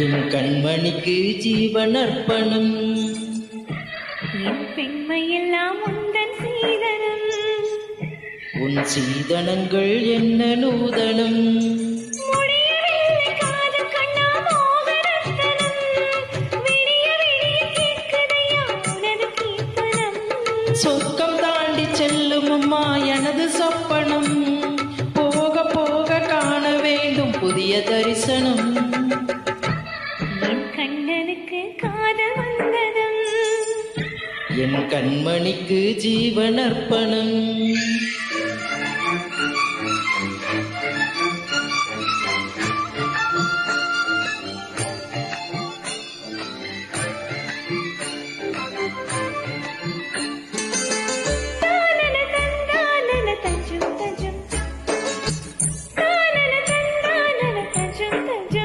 என் கண்மணிக்கு ஜீவனர்ப்பணம். என் பெண்மையெல்லாம் உந்தன் சீதனம். உன் சீதனங்கள் என்ன நூதனம். சொர்க்கம் தாண்டி செல்லும் அம்மா எனது சொப்பனம். போக போக காண வேண்டும் புதிய தரிசனம். என் கண்ணனுக்கு காதல் வந்ததும் என் கண்மணிக்கு ஜீவனர்ப்பணம்.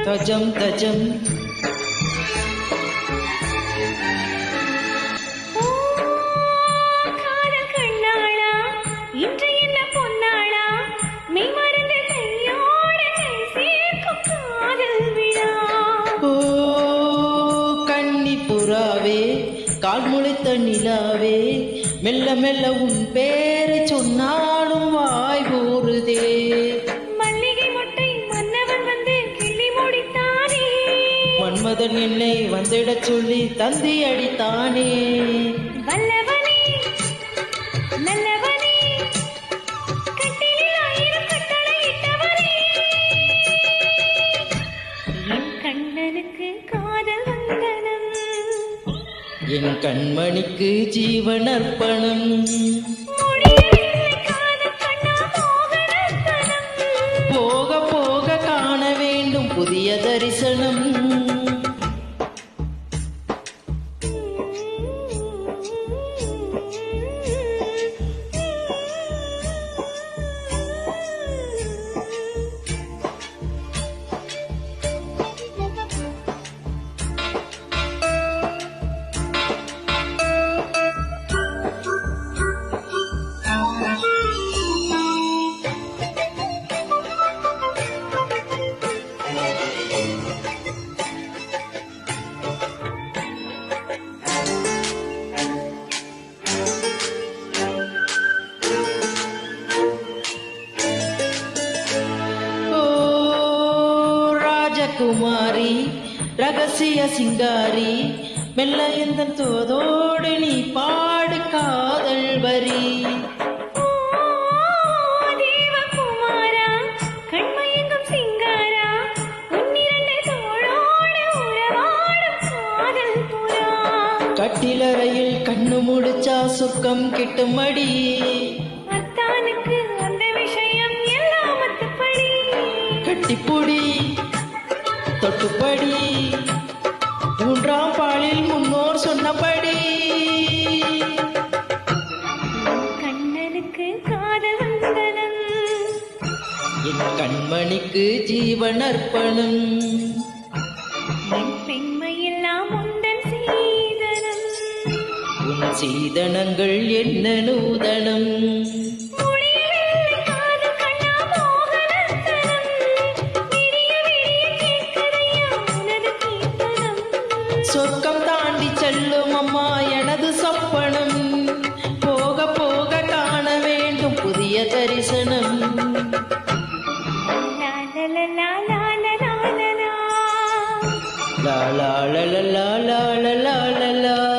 தஜம் தஜம் காதல் கண்ணாளா இன்று என்ன பொன்னாளா மெய் மறந்து கையோட கை சேர்க்கும் காதல் விழா. ஓ கன்னி புறாவே கால் முளைத்த நிலாவே மெல்ல மெல்ல உன் பேரை சொன்னாலும் வாய் ஊறுதே. மன்மதன் என்னை வந்திடச் சொல்லி தந்தி அடித்தானே. வல்லவனே நல்லவனே கட்டிலில் 1000 கட்டளையிட்டவனே. என் கண்ணனுக்கு காதல் வந்தனம். என் கண்மணிக்கு ஜீவனர்ப்பணம். போக போக காண வேண்டும் புதிய தரிசனம். குமாரி ரகசிய சிங்காரி மெல்ல எந்த தோதோடு நீ பாடு காதல் வரி. தேவகுமாரா கண்மயங்கும் சிங்காரா உன்னிரண்டு தோளோடு உறவாடும் காதல் புறா. கட்டிலறையில் கண்ணு முடிச்சா சுக்கம் கிட்டும் அடி. அத்தானுக்கு அந்த விஷயம் எல்லாம் மத்தபடி. கட்டிப்புடி தொட்டுப்படி 3ஆம் பாலில் முன்னோர் சொன்னபடி. கண்ணனுக்கு காதல் வந்தனம். என் கண்மணிக்கு ஜீவனர்ப்பணம். என் பெண்மையெல்லாம் உந்தன் சீதனம். உன் சீதனங்கள் என்ன நூதனம். சொர்க்கம் தாண்டி செல்லும் அம்மா எனது சொப்பனம். போக போக காண வேண்டும் புதிய தரிசனம். லா லா லா லா லா லா லா லா லா.